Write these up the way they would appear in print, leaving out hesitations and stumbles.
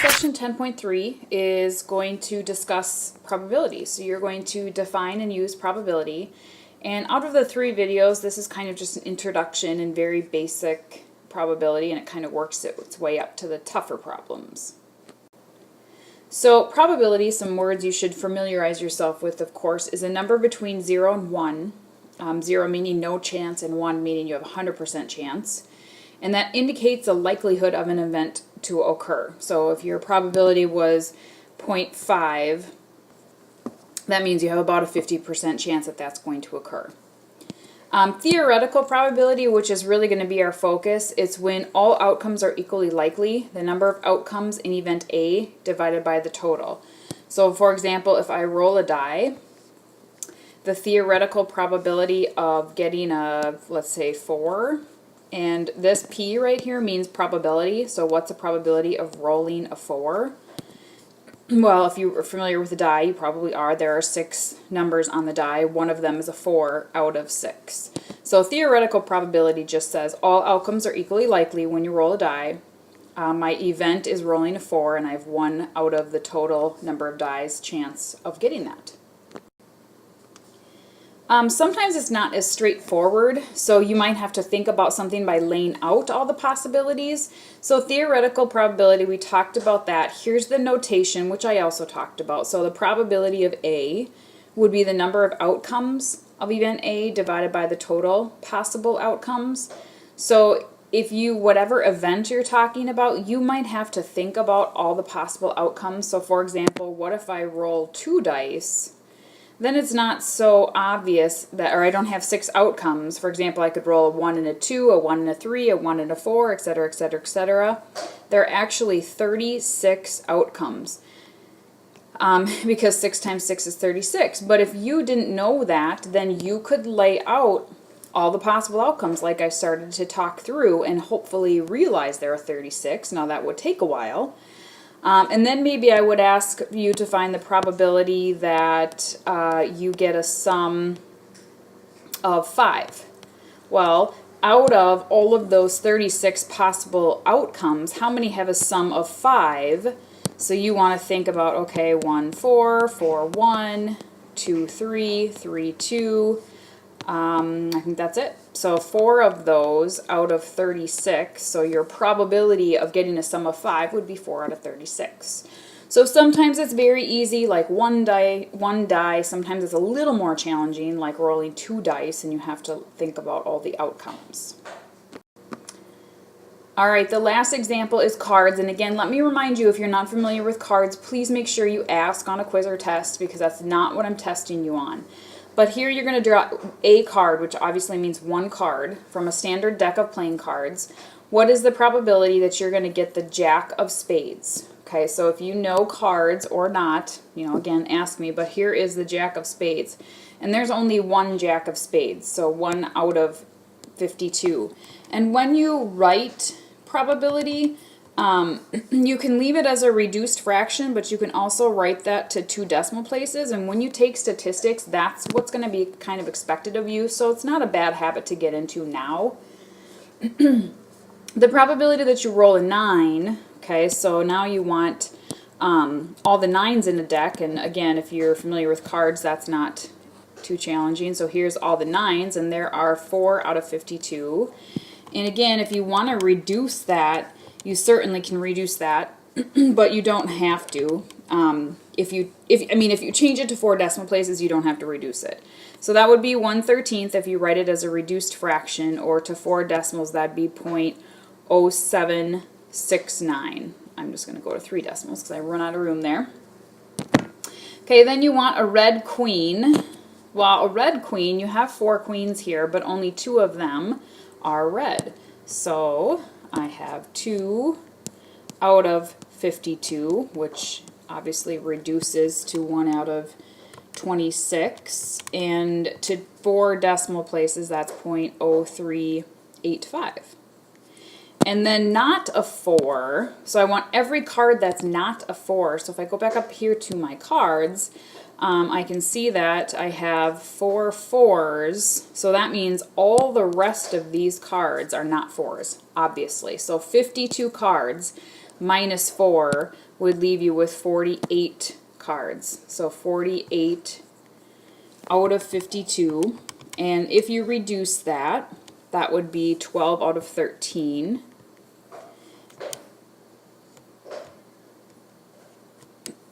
section 10.3 is going to discuss probability. So you're going to define and use probability. And out of the 3 videos, this is kind of just an introduction and very basic probability, and it kind of works its way up to the tougher problems. So probability, some words you should familiarize yourself with, of course, is a number between 0 and 1. 0 meaning no chance and 1 meaning you have a 100% chance. And that indicates the likelihood of an event to occur. So if your probability was 0.5, that means you have about a 50% chance that that's going to occur. Theoretical probability, which is really going to be our focus, it's when all outcomes are equally likely, the number of outcomes in event A divided by the total. So for example, if I roll a die, the theoretical probability of getting a, let's say, 4, and this P right here means probability. So what's the probability of rolling a 4? Well, if you are familiar with the die, you probably are. There are 6 numbers on the die. One of them is a 4 out of 6. So theoretical probability just says all outcomes are equally likely when you roll a die. My event is rolling a 4, and I have 1 out of the total number of dies chance of getting that. Sometimes it's not as straightforward, so you might have to think about something by laying out all the possibilities. So theoretical probability, we talked about that. Here's the notation, which I also talked about. So the probability of A would be the number of outcomes of event A divided by the total possible outcomes. So if you, whatever event you're talking about, you might have to think about all the possible outcomes. So for example, what if I roll 2 dice? Then it's not so obvious that, or I don't have 6 outcomes. For example, I could roll a 1 and a 2, a 1 and a 3, a 1 and a 4, etc., etc., etc. There are actually 36 outcomes because 6 times 6 is 36. But if you didn't know that, then you could lay out all the possible outcomes like I started to talk through and hopefully realize there are 36. Now that would take a while. And then maybe I would ask you to find the probability that you get a sum of 5. Well, out of all of those 36 possible outcomes, how many have a sum of 5? So you want to think about, okay, 1, 4, 4, 1, 2, 3, 3, 2. I think that's it. So 4 of those out of 36, so your probability of getting a sum of 5 would be 4 out of 36. So sometimes it's very easy, like one die. Sometimes it's a little more challenging, like rolling 2 dice, and you have to think about all the outcomes. Alright, the last example is cards, and again, let me remind you, if you're not familiar with cards, please make sure you ask on a quiz or test, because that's not what I'm testing you on. But here you're going to draw a card, which obviously means 1 card, from a standard deck of playing cards. What is the probability that you're going to get the Jack of Spades? Okay, so if you know cards or not, you know, again, ask me, but here is the Jack of Spades. And there's only 1 Jack of Spades, so 1 out of 52. And when you write probability, you can leave it as a reduced fraction, but you can also write that to 2 decimal places, and when you take statistics, that's what's going to be kind of expected of you, so it's not a bad habit to get into now. The probability that you roll a 9, okay, so now you want all the 9s in a deck, and again, if you're familiar with cards, that's not too challenging. So here's all the 9s, and there are 4 out of 52. And again, if you want to reduce that, you certainly can reduce that, but you don't have to. If you change it to 4 decimal places, you don't have to reduce it. So that would be 1/13 if you write it as a reduced fraction, or to 4 decimals, that'd be 0.0769. I'm just going to go to 3 decimals because I run out of room there. Okay, then you want a red queen. Well, a red queen, you have 4 queens here, but only 2 of them are red. So I have 2 out of 52, which obviously reduces to 1 out of 26, and to 4 decimal places, that's 0.0385. And then not a 4, so I want every card that's not a 4. So if I go back up here to my cards, I can see that I have 4 4s, so that means all the rest of these cards are not 4s, obviously. So 52 cards, minus 4 would leave you with 48 cards. So 48 out of 52. And if you reduce that, that would be 12 out of 13.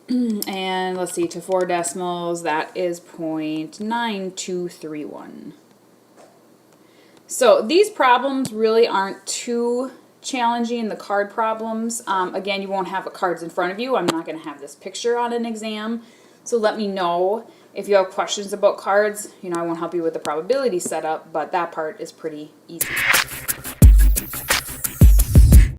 And let's see, to 4 decimals, that is 0.9231. So these problems really aren't too challenging, the card problems. Again, you won't have cards in front of you. I'm not going to have this picture on an exam. So let me know if you have questions about cards. You know, I won't help you with the probability setup, but that part is pretty easy.